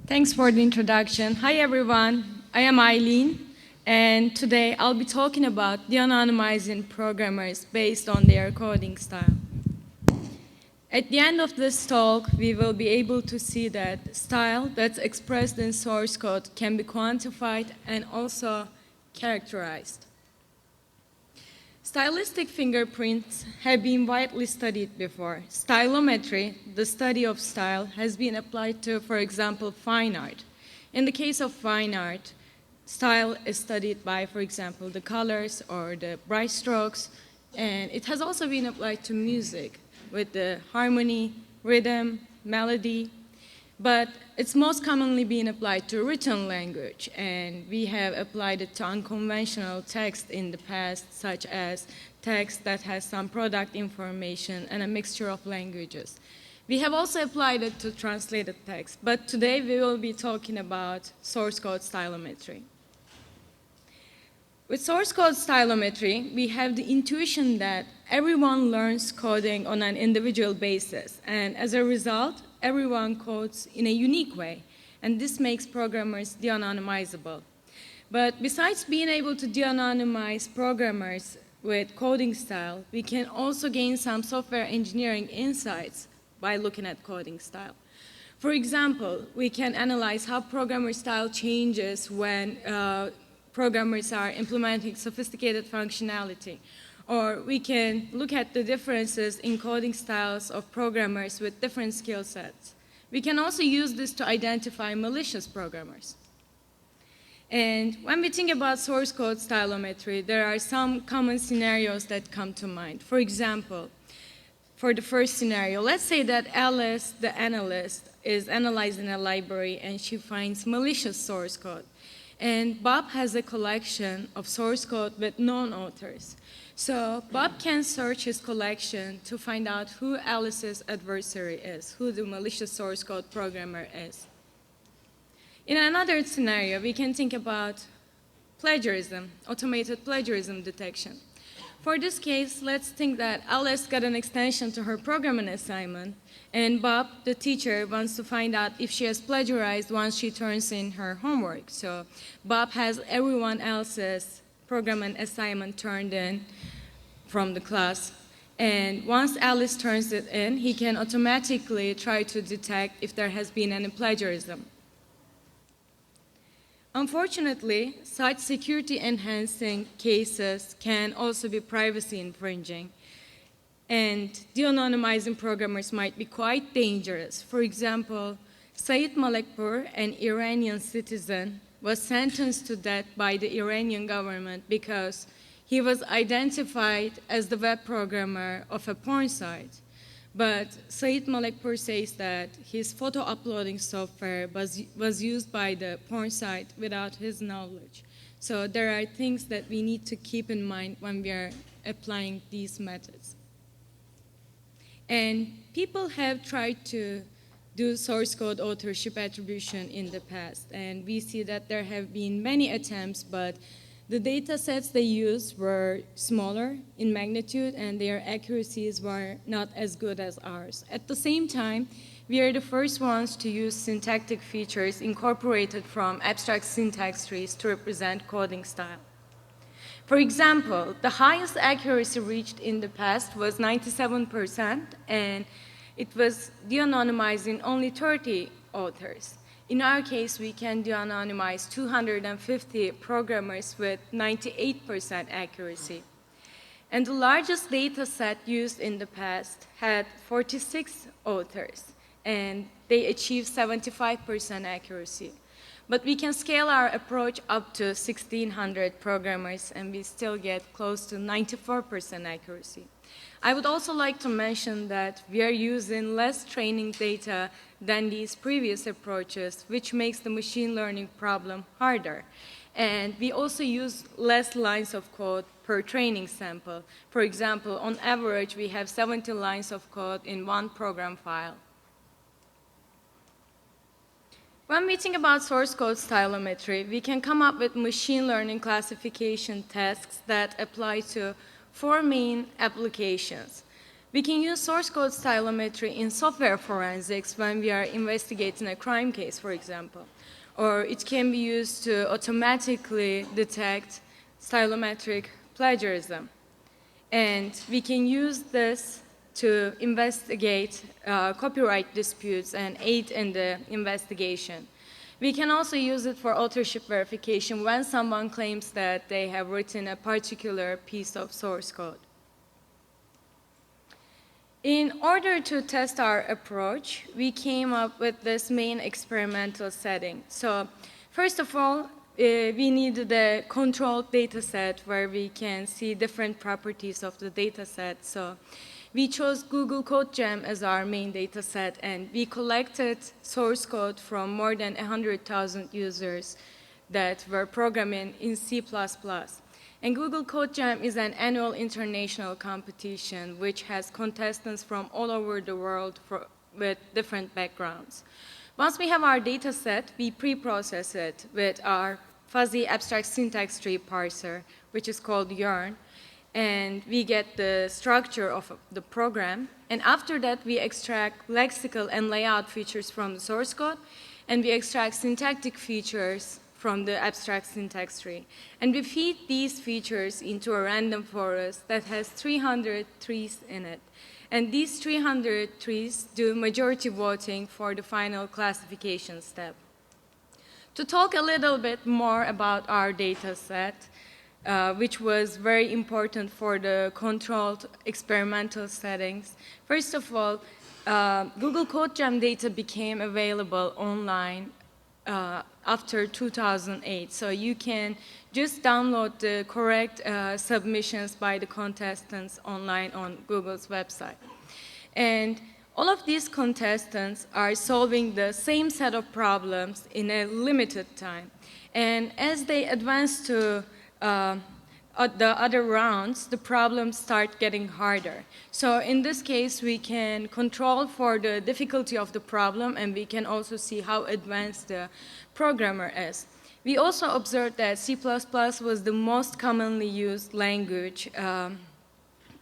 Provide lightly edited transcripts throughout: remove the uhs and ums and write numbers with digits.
Thanks for the introduction. Hi everyone, I am Aylin, and today I'll be talking about de-anonymizing programmers based on their coding style. At the end of this talk, we will be able to see that style that's expressed in source code can be quantified and also characterized. Stylistic fingerprints have been widely studied before. Stylometry, the study of style, has been applied to, for example, fine art. In the case of fine art, style is studied by, for example, the colors or the brush strokes, and it has also been applied to music with the harmony, rhythm, melody, but it's most commonly been applied to written language, and we have applied it to unconventional text in the past, such as text that has some product information and a mixture of languages. We have also applied it to translated text, but today we will be talking about source code stylometry. With source code stylometry, we have the intuition that everyone learns coding on an individual basis, and as a result, everyone codes in a unique way, and this makes programmers de-anonymizable. But besides being able to de-anonymize programmers with coding style, we can also gain some software engineering insights by looking at coding style. For example, we can analyze how programmer style changes when programmers are implementing sophisticated functionality. Or we can look at the differences in coding styles of programmers with different skill sets. We can also use this to identify malicious programmers. And when we think about source code stylometry, there are some common scenarios that come to mind. For example, for the first scenario, let's say that Alice, the analyst, is analyzing a library and she finds malicious source code. And Bob has a collection of source code with known authors. So Bob can search his collection to find out who Alice's adversary is, who the malicious source code programmer is. In another scenario, we can think about plagiarism, automated plagiarism detection. For this case, let's think that Alice got an extension to her programming assignment, and Bob, the teacher, wants to find out if she has plagiarized once she turns in her homework. So Bob has everyone else's programming assignment turned in from the class, and once Alice turns it in, he can automatically try to detect if there has been any plagiarism. Unfortunately, such security-enhancing cases can also be privacy-infringing, and de-anonymizing programmers might be quite dangerous. For example, Saeed Malekpour, an Iranian citizen, was sentenced to death by the Iranian government because he was identified as the web programmer of a porn site. But Saeed Malekpour says that his photo uploading software was used by the porn site without his knowledge. So there are things that we need to keep in mind when we are applying these methods. And people have tried to do source code authorship attribution in the past, and we see that there have been many attempts, but the data sets they used were smaller in magnitude and their accuracies were not as good as ours. At the same time, we are the first ones to use syntactic features incorporated from abstract syntax trees to represent coding style. For example, the highest accuracy reached in the past was 97%, and it was de-anonymizing only 30 authors. In our case, we can de-anonymize 250 programmers with 98% accuracy. And the largest data set used in the past had 46 authors, and they achieved 75% accuracy. But we can scale our approach up to 1,600 programmers, and we still get close to 94% accuracy. I would also like to mention that we are using less training data than these previous approaches, which makes the machine learning problem harder. And we also use less lines of code per training sample. For example, on average, we have 70 lines of code in one program file. When we think about source code stylometry, we can come up with machine learning classification tasks that apply to four main applications. We can use source code stylometry in software forensics when we are investigating a crime case, for example. Or it can be used to automatically detect stylometric plagiarism. And we can use this to investigate copyright disputes and aid in the investigation. We can also use it for authorship verification when someone claims that they have written a particular piece of source code. In order to test our approach, we came up with this main experimental setting. So first of all, we needed a controlled data set where we can see different properties of the data set. So we chose Google Code Gem as our main data set, and we collected source code from more than 100,000 users that were programming in C++. And Google Code Jam is an annual international competition which has contestants from all over the world with different backgrounds. Once we have our data set, we pre-process it with our fuzzy abstract syntax tree parser, which is called YEARN, and we get the structure of the program. And after that, we extract lexical and layout features from the source code, and we extract syntactic features from the abstract syntax tree. And we feed these features into a random forest that has 300 trees in it. And these 300 trees do majority voting for the final classification step. To talk a little bit more about our data set, which was very important for the controlled experimental settings. First of all, Google Code Jam data became available online after 2008. So you can just download the correct submissions by the contestants online on Google's website. And all of these contestants are solving the same set of problems in a limited time. And as they advance to the other rounds, the problems start getting harder. So in this case, we can control for the difficulty of the problem, and we can also see how advanced the programmer is. We also observed that C++ was the most commonly used language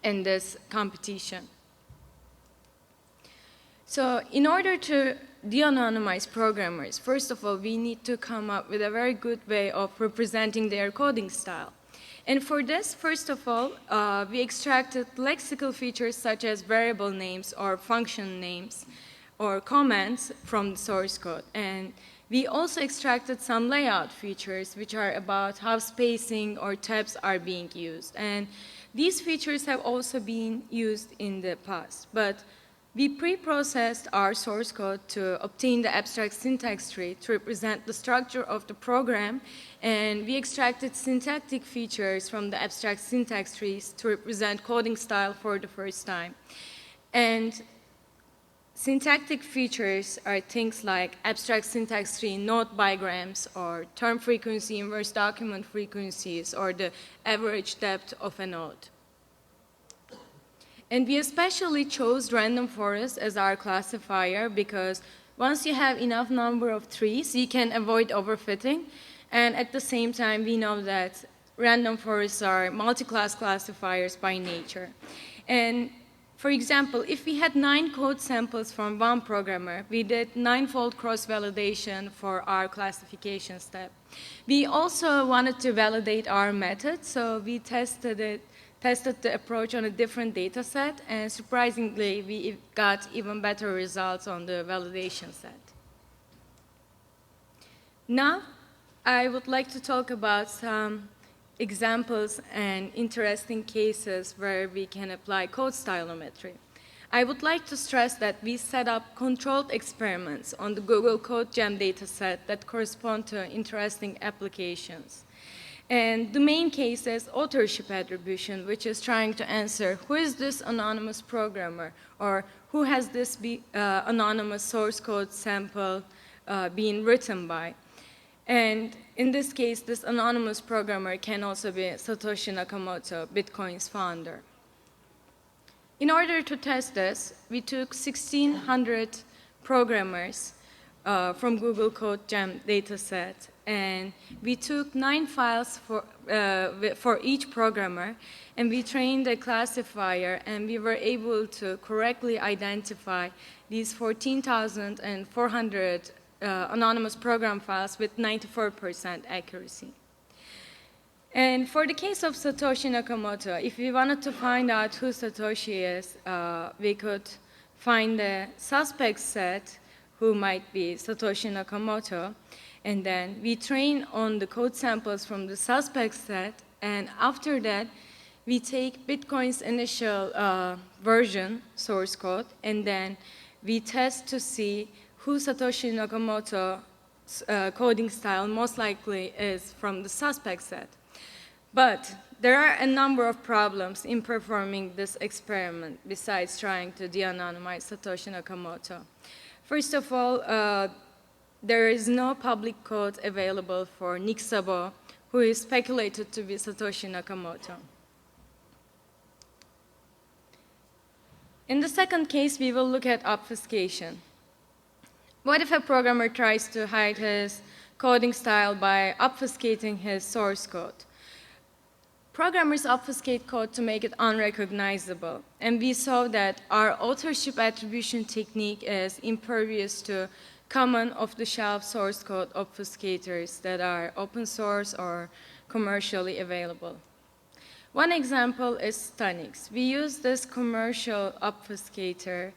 in this competition. So in order to de-anonymize programmers, first of all, we need to come up with a very good way of representing their coding style. And for this, first of all, we extracted lexical features such as variable names or function names or comments from the source code. And we also extracted some layout features which are about how spacing or tabs are being used. And these features have also been used in the past. But we pre-processed our source code to obtain the abstract syntax tree to represent the structure of the program, and we extracted syntactic features from the abstract syntax trees to represent coding style for the first time. And syntactic features are things like abstract syntax tree node bigrams or term frequency inverse document frequencies or the average depth of a node. And we especially chose random forest as our classifier because once you have enough number of trees, you can avoid overfitting. And at the same time, we know that random forests are multi-class classifiers by nature. And for example, if we had 9 code samples from one programmer, we did 9-fold cross-validation for our classification step. We also wanted to validate our method, so we tested the approach on a different data set, and surprisingly, we got even better results on the validation set. Now, I would like to talk about some examples and interesting cases where we can apply code stylometry. I would like to stress that we set up controlled experiments on the Google Code Jam dataset that correspond to interesting applications. And the main case is authorship attribution, which is trying to answer who is this anonymous programmer, or who has this anonymous source code sample being written by. And in this case, this anonymous programmer can also be Satoshi Nakamoto, Bitcoin's founder. In order to test this, we took 1,600 programmers from Google Code Jam dataset, and we took 9 files for each programmer, and we trained a classifier, and we were able to correctly identify these 14,400 anonymous program files with 94% accuracy. And for the case of Satoshi Nakamoto, if we wanted to find out who Satoshi is, we could find the suspect set who might be Satoshi Nakamoto, and then we train on the code samples from the suspect set, and after that, we take Bitcoin's initial version, source code, and then we test to see who Satoshi Nakamoto's coding style most likely is from the suspect set. But there are a number of problems in performing this experiment besides trying to de-anonymize Satoshi Nakamoto. First of all, there is no public code available for Nick Szabo, who is speculated to be Satoshi Nakamoto. In the second case, we will look at obfuscation. What if a programmer tries to hide his coding style by obfuscating his source code? Programmers obfuscate code to make it unrecognizable, and we saw that our authorship attribution technique is impervious to common off-the-shelf source code obfuscators that are open source or commercially available. One example is STUNNIX. We use this commercial obfuscator,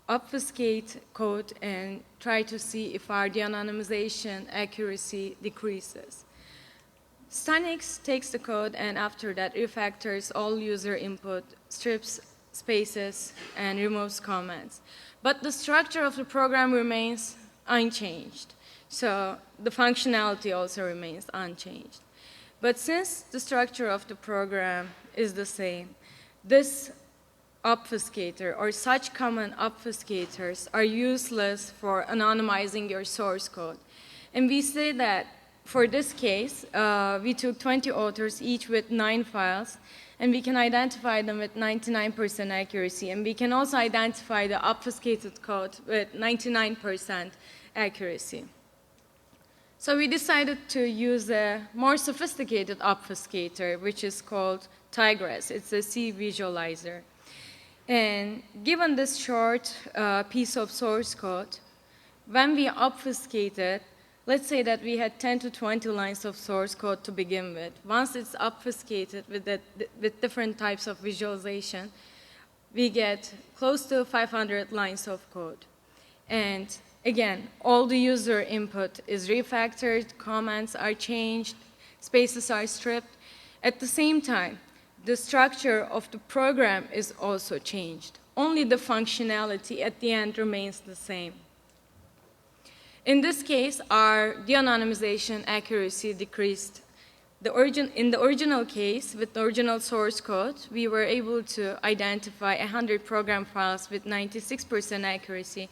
obfuscate code, and try to see if our de-anonymization accuracy decreases. STUNNIX takes the code and after that refactors all user input, strips spaces, and removes comments. But the structure of the program remains unchanged. So the functionality also remains unchanged. But since the structure of the program is the same, this obfuscator or such common obfuscators are useless for anonymizing your source code. And we say that for this case, we took 20 authors, each with 9 files, and we can identify them with 99% accuracy. And we can also identify the obfuscated code with 99% accuracy. So we decided to use a more sophisticated obfuscator, which is called TIGRESS. It's a C visualizer. And given this short piece of source code, when we obfuscate it, let's say that we had 10 to 20 lines of source code to begin with. Once it's obfuscated with different types of visualization, we get close to 500 lines of code. And again, all the user input is refactored, comments are changed, spaces are stripped. At the same time, the structure of the program is also changed. Only the functionality at the end remains the same. In this case, our de-anonymization accuracy decreased. In the original case, with the original source code, we were able to identify 100 program files with 96% accuracy.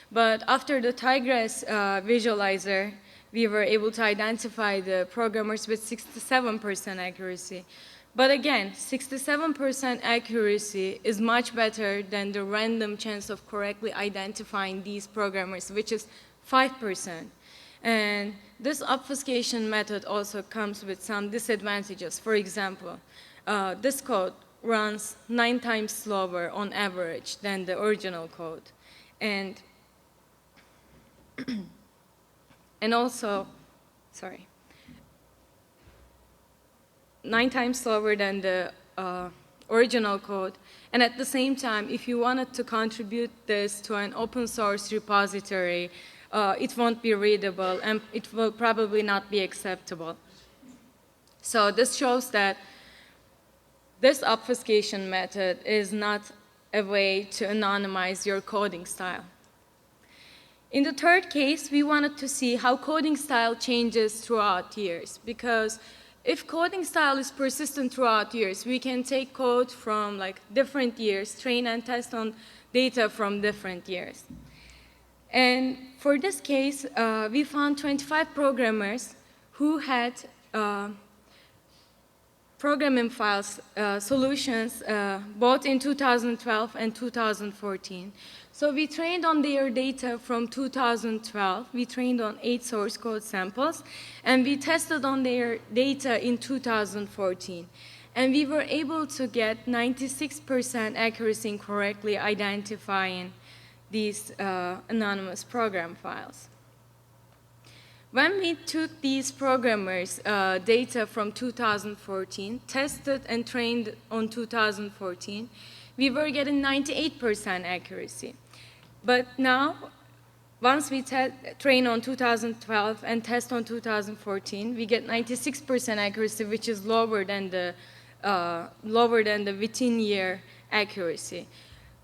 But after the TIGRESS visualizer, we were able to identify the programmers with 67% accuracy. But again, 67% accuracy is much better than the random chance of correctly identifying these programmers, which is 5%. And this obfuscation method also comes with some disadvantages. For example, this code runs 9 times slower on average than the original code. And also, 9 times slower than the original code. And at the same time, if you wanted to contribute this to an open source repository, it won't be readable and it will probably not be acceptable. So this shows that this obfuscation method is not a way to anonymize your coding style. In the third case, we wanted to see how coding style changes throughout years, because if coding style is persistent throughout years, we can take code from different years, train and test on data from different years. And for this case, we found 25 programmers who had programming files solutions both in 2012 and 2014. So we trained on their data from 2012. We trained on 8 source code samples, and we tested on their data in 2014. And we were able to get 96% accuracy in correctly identifying these anonymous program files. When we took these programmers' data from 2014, tested and trained on 2014, we were getting 98% accuracy. But now, once we train on 2012 and test on 2014, we get 96% accuracy, which is lower than the within-year accuracy.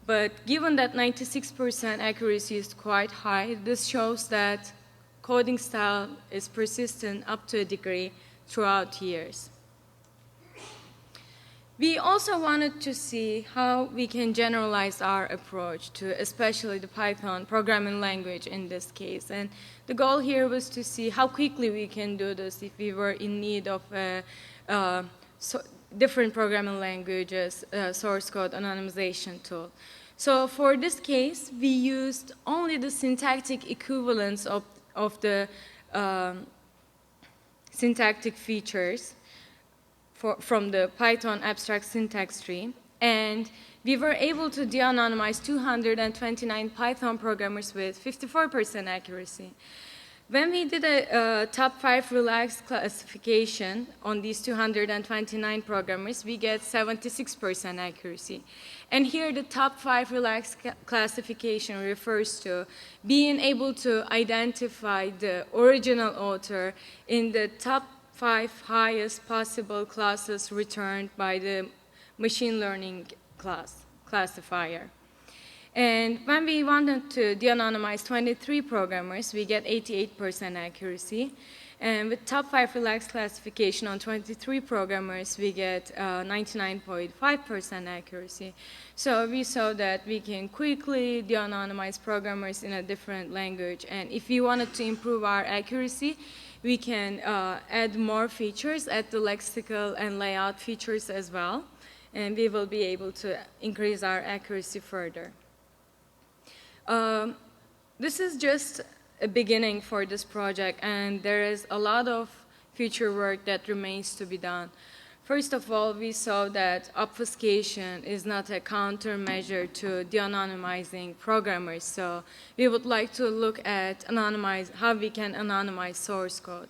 But given that 96% accuracy is quite high, this shows that coding style is persistent up to a degree throughout years. We also wanted to see how we can generalize our approach to especially the Python programming language in this case. And the goal here was to see how quickly we can do this if we were in need of different programming languages, source code anonymization tool. So for this case, we used only the syntactic equivalents of the syntactic features from the Python abstract syntax tree, and we were able to de-anonymize 229 Python programmers with 54% accuracy. When we did a top 5 relaxed classification on these 229 programmers, we get 76% accuracy. And here the top 5 relaxed classification refers to being able to identify the original author in the top 5 highest possible classes returned by the machine learning classifier. And when we wanted to de-anonymize 23 programmers, we get 88% accuracy. And with top 5 relaxed classification on 23 programmers, we get 99.5% accuracy. So we saw that we can quickly de-anonymize programmers in a different language. And if we wanted to improve our accuracy, we can add more features, add the lexical and layout features as well. And we will be able to increase our accuracy further. This is just a beginning for this project, and there is a lot of future work that remains to be done. First of all, we saw that obfuscation is not a countermeasure to de-anonymizing programmers, so we would like to look at how we can anonymize source code.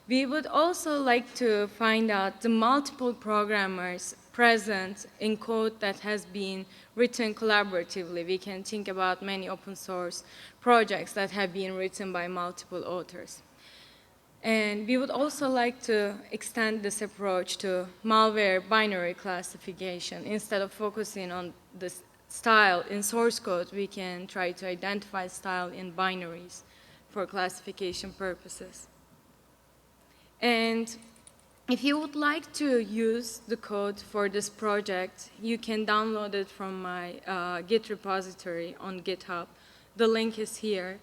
We would also like to find out the multiple programmers present in code that has been written collaboratively. We can think about many open source projects that have been written by multiple authors. And we would also like to extend this approach to malware binary classification. Instead of focusing on the style in source code, we can try to identify style in binaries for classification purposes. And if you would like to use the code for this project, you can download it from my Git repository on GitHub. The link is here.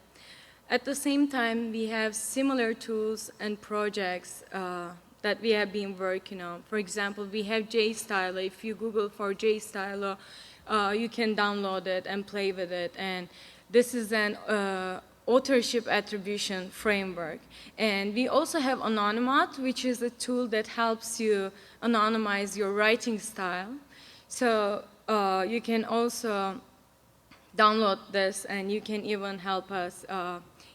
At the same time, we have similar tools and projects that we have been working on. For example, we have JStylo. If you Google for JStylo, you can download it and play with it. And this is an Authorship attribution framework. And we also have Anonymat, which is a tool that helps you anonymize your writing style. So you can also download this, and you can even help us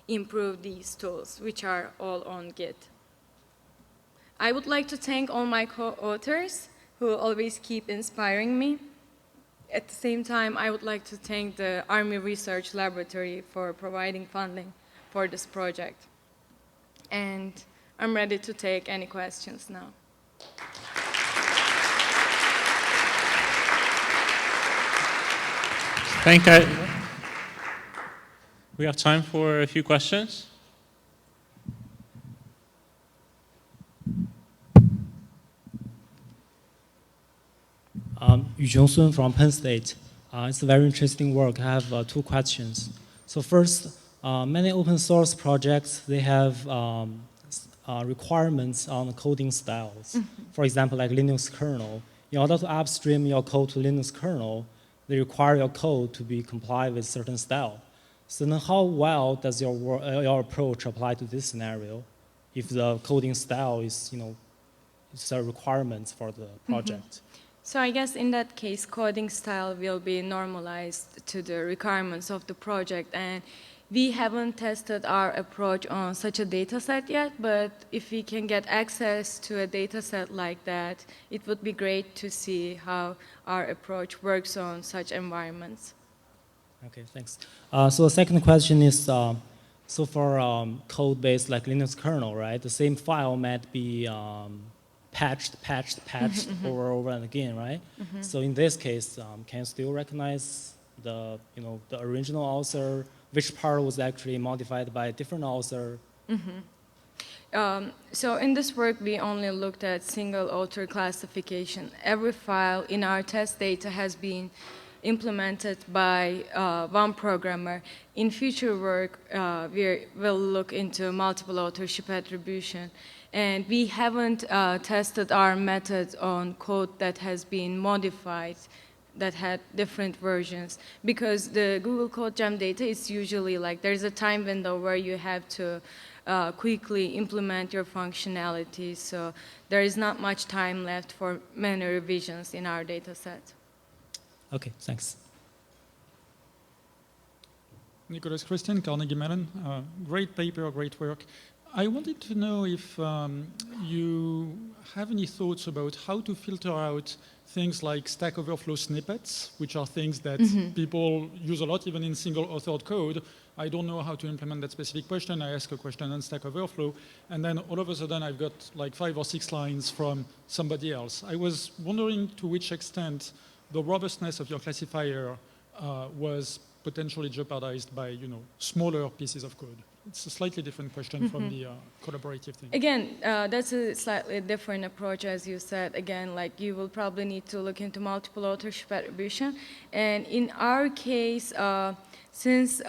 improve these tools, which are all on Git. I would like to thank all my co-authors who always keep inspiring me. At the same time, I would like to thank the Army Research Laboratory for providing funding for this project. And I'm ready to take any questions now. Thank you. We have time for a few questions. Yu Sun from Penn State. It's a very interesting work. I have 2 questions. So first, many open source projects, they have requirements on coding styles. for example, like Linux kernel. In order to upstream your code to Linux kernel, they require your code to be compliant with certain style. So then how well does your approach apply to this scenario if the coding style is, it's a requirement for the project? So I guess in that case, coding style will be normalized to the requirements of the project. And we haven't tested our approach on such a data set yet, but if we can get access to a data set like that, it would be great to see how our approach works on such environments. Okay, thanks. So the second question is, so for code-based like Linux kernel, right, the same file might be patched over and over and again, right? So in this case, can you still recognize the original author, which part was actually modified by a different author? So in this work, we only looked at single author classification. Every file in our test data has been implemented by one programmer. In future work, we will look into multiple authorship attribution. And we haven't tested our method on code that has been modified, that had different versions, because the Google Code Gem data is usually like there's a time window where you have to quickly implement your functionality. So there is not much time left for many revisions in our data set. Okay, thanks. Nicholas Christian, Carnegie Mellon. Great paper, great work. I wanted to know if you have any thoughts about how to filter out things like Stack Overflow snippets, which are things that people use a lot, even in single-authored code. I don't know how to implement that specific question. I ask a question on Stack Overflow, and then all of a sudden I've got like 5 or 6 lines from somebody else. I was wondering to which extent the robustness of your classifier was potentially jeopardized by smaller pieces of code. It's a slightly different question from the collaborative thing. Again, that's a slightly different approach, as you said. Again, like you will probably need to look into multiple authorship attribution. And in our case, since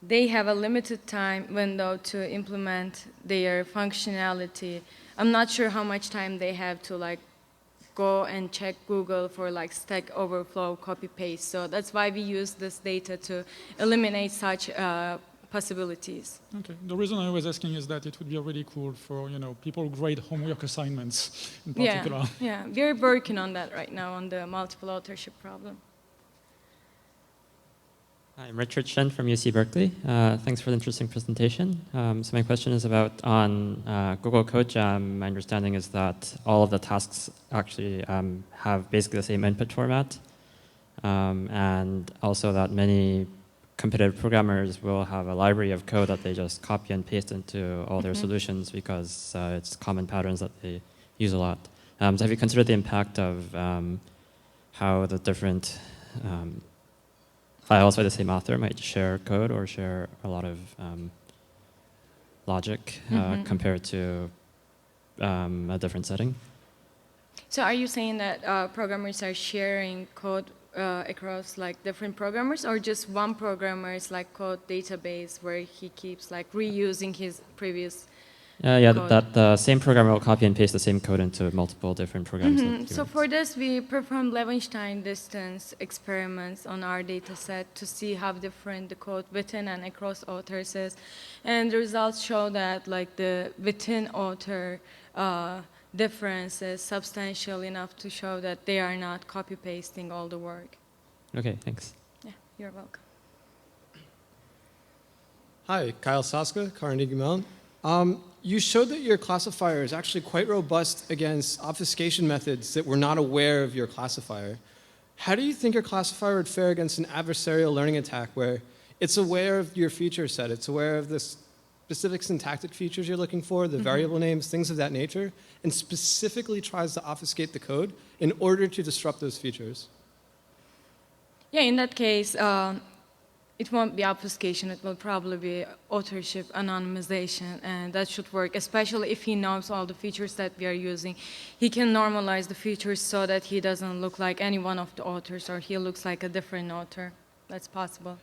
they have a limited time window to implement their functionality, I'm not sure how much time they have to like go and check Google for like Stack Overflow copy paste. So that's why we use this data to eliminate such possibilities. Okay. The reason I was asking is that it would be really cool for people who grade homework assignments in particular. Yeah, we're working on that right now on the multiple authorship problem. Hi, I'm Richard Shen from UC Berkeley. Thanks for the interesting presentation. So my question is about on Google Code Jam. My understanding is that all of the tasks actually have basically the same input format, and also that many competitive programmers will have a library of code that they just copy and paste into all their solutions because it's common patterns that they use a lot. So have you considered the impact of how the different files by the same author might share code or share a lot of logic compared to a different setting? So are you saying that programmers are sharing code across like different programmers, or just one programmer's like code database where he keeps like reusing his previous code? That the same programmer will copy and paste the same code into multiple different programs. So for this, we performed Levenshtein distance experiments on our data set to see how different the code within and across authors is. And the results show that like the within author difference is substantial enough to show that they are not copy-pasting all the work. Okay, thanks. Yeah, you're welcome. Hi, Kyle Saska, Carnegie Mellon. You showed that your classifier is actually quite robust against obfuscation methods that were not aware of your classifier. How do you think your classifier would fare against an adversarial learning attack where it's aware of your feature set, it's aware of the specific syntactic features you're looking for, the variable names, things of that nature, and specifically tries to obfuscate the code in order to disrupt those features? Yeah, in that case, it won't be obfuscation, it will probably be authorship anonymization, and that should work, especially if he knows all the features that we are using. He can normalize the features so that he doesn't look like any one of the authors, or he looks like a different author. That's possible.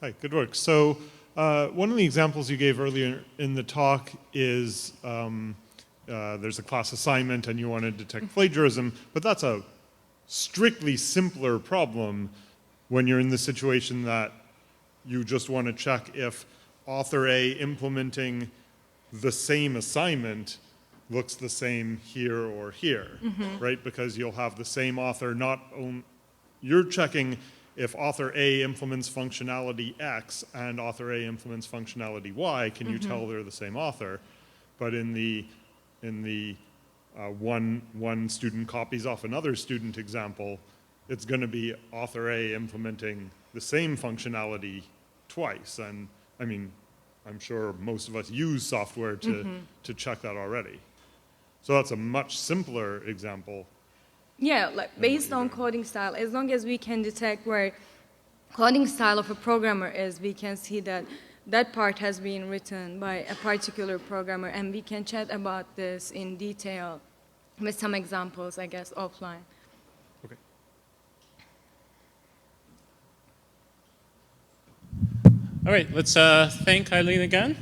Hi, good work. So One of the examples you gave earlier in the talk is there's a class assignment and you want to detect plagiarism, but that's a strictly simpler problem when you're in the situation that you just want to check if author A implementing the same assignment looks the same here or here, right? Because you'll have the same author, you're checking if author A implements functionality X and author A implements functionality Y, can you tell they're the same author? But in the one student copies off another student example, it's going to be author A implementing the same functionality twice. And I mean, I'm sure most of us use software to check that already. So that's a much simpler example. Yeah, like based on coding style, as long as we can detect where coding style of a programmer is, we can see that that part has been written by a particular programmer, and we can chat about this in detail with some examples, I guess, offline. Okay. All right, let's thank Aylin again.